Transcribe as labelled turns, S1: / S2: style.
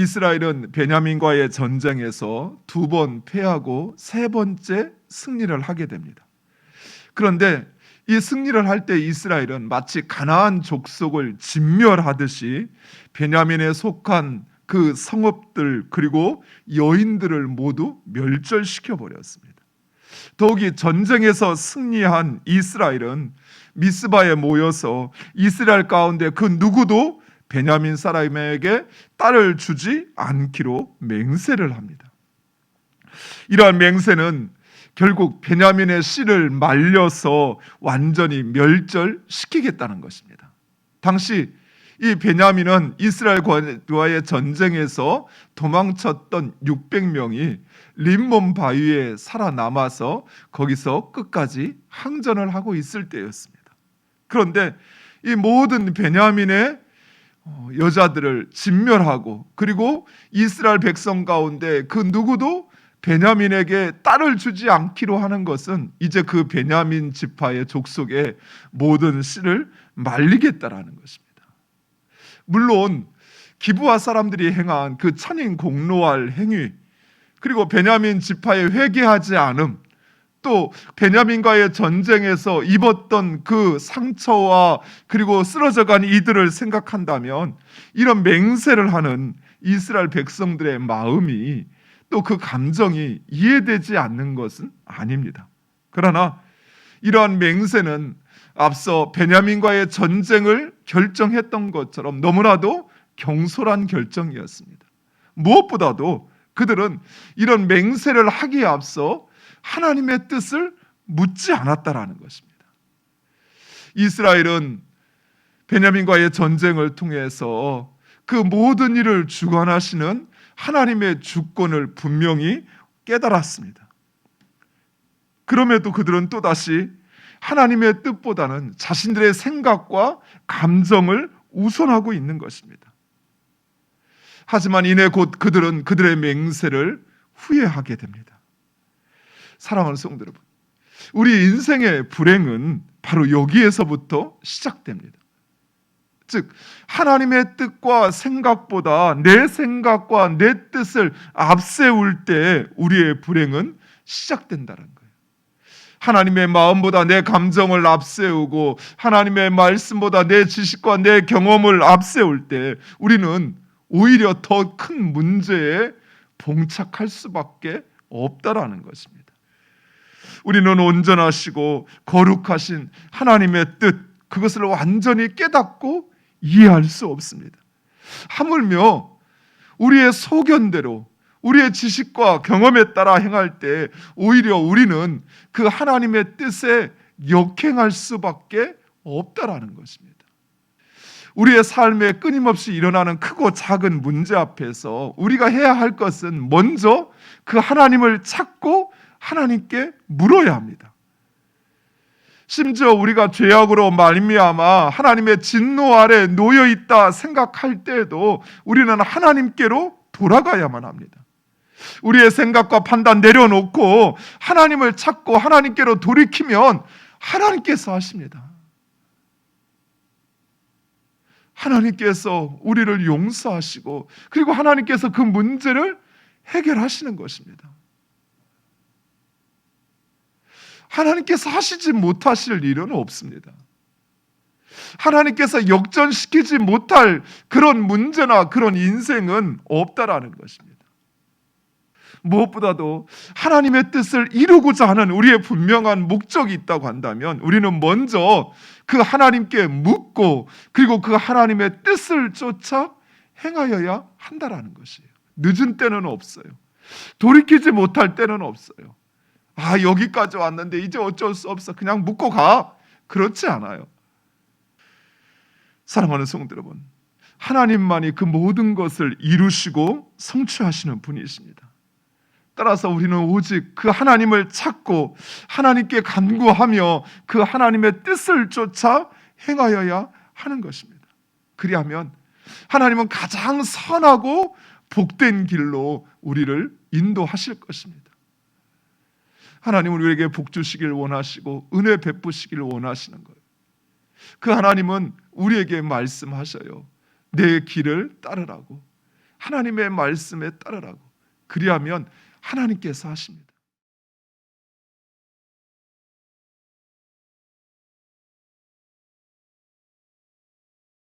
S1: 이스라엘은 베냐민과의 전쟁에서 2번 패하고 3번째 승리를 하게 됩니다. 그런데 이 승리를 할 때 이스라엘은 마치 가나안 족속을 진멸하듯이 베냐민에 속한 그 성읍들 그리고 여인들을 모두 멸절시켜 버렸습니다. 더욱이 전쟁에서 승리한 이스라엘은 미스바에 모여서 이스라엘 가운데 그 누구도 베냐민 사람에게 딸을 주지 않기로 맹세를 합니다. 이러한 맹세는 결국 베냐민의 씨를 말려서 완전히 멸절시키겠다는 것입니다. 당시 이 베냐민은 이스라엘과의 전쟁에서 도망쳤던 600명이 림몬 바위에 살아남아서 거기서 끝까지 항전을 하고 있을 때였습니다. 그런데 이 모든 베냐민의 여자들을 진멸하고 그리고 이스라엘 백성 가운데 그 누구도 베냐민에게 딸을 주지 않기로 하는 것은 이제 그 베냐민 지파의 족속의 모든 씨를 말리겠다라는 것입니다. 물론 기브아 사람들이 행한 그 천인 공노할 행위 그리고 베냐민 지파의 회개하지 않음 또 베냐민과의 전쟁에서 입었던 그 상처와 그리고 쓰러져간 이들을 생각한다면 이런 맹세를 하는 이스라엘 백성들의 마음이 또 그 감정이 이해되지 않는 것은 아닙니다. 그러나 이러한 맹세는 앞서 베냐민과의 전쟁을 결정했던 것처럼 너무나도 경솔한 결정이었습니다. 무엇보다도 그들은 이런 맹세를 하기에 앞서 하나님의 뜻을 묻지 않았다라는 것입니다. 이스라엘은 베냐민과의 전쟁을 통해서 그 모든 일을 주관하시는 하나님의 주권을 분명히 깨달았습니다. 그럼에도 그들은 또다시 하나님의 뜻보다는 자신들의 생각과 감정을 우선하고 있는 것입니다. 하지만 이내 곧 그들은 그들의 맹세를 후회하게 됩니다. 사랑하는 성도 여러분, 우리 인생의 불행은 바로 여기에서부터 시작됩니다. 즉 하나님의 뜻과 생각보다 내 생각과 내 뜻을 앞세울 때 우리의 불행은 시작된다는 거예요. 하나님의 마음보다 내 감정을 앞세우고 하나님의 말씀보다 내 지식과 내 경험을 앞세울 때 우리는 오히려 더 큰 문제에 봉착할 수밖에 없다라는 것입니다. 우리는 온전하시고 거룩하신 하나님의 뜻 그것을 완전히 깨닫고 이해할 수 없습니다. 하물며 우리의 소견대로 우리의 지식과 경험에 따라 행할 때 오히려 우리는 그 하나님의 뜻에 역행할 수밖에 없다라는 것입니다. 우리의 삶에 끊임없이 일어나는 크고 작은 문제 앞에서 우리가 해야 할 것은 먼저 그 하나님을 찾고 하나님께 물어야 합니다. 심지어 우리가 죄악으로 말미암아 하나님의 진노 아래 놓여 있다 생각할 때에도 우리는 하나님께로 돌아가야만 합니다. 우리의 생각과 판단 내려놓고 하나님을 찾고 하나님께로 돌이키면 하나님께서 하십니다. 하나님께서 우리를 용서하시고 그리고 하나님께서 그 문제를 해결하시는 것입니다. 하나님께서 하시지 못하실 일은 없습니다. 하나님께서 역전시키지 못할 그런 문제나 그런 인생은 없다라는 것입니다. 무엇보다도 하나님의 뜻을 이루고자 하는 우리의 분명한 목적이 있다고 한다면 우리는 먼저 그 하나님께 묻고 그리고 그 하나님의 뜻을 쫓아 행하여야 한다라는 것이에요. 늦은 때는 없어요. 돌이키지 못할 때는 없어요. 여기까지 왔는데 이제 어쩔 수 없어. 그냥 묻고 가. 그렇지 않아요. 사랑하는 성도 여러분, 하나님만이 그 모든 것을 이루시고 성취하시는 분이십니다. 따라서 우리는 오직 그 하나님을 찾고 하나님께 간구하며 그 하나님의 뜻을 쫓아 행하여야 하는 것입니다. 그리하면 하나님은 가장 선하고 복된 길로 우리를 인도하실 것입니다. 하나님은 우리에게 복 주시길 원하시고 은혜 베푸시길 원하시는 거예요. 그 하나님은 우리에게 말씀하셔요. 내 길을 따르라고. 하나님의 말씀에 따르라고. 그리하면 하나님께서 하십니다.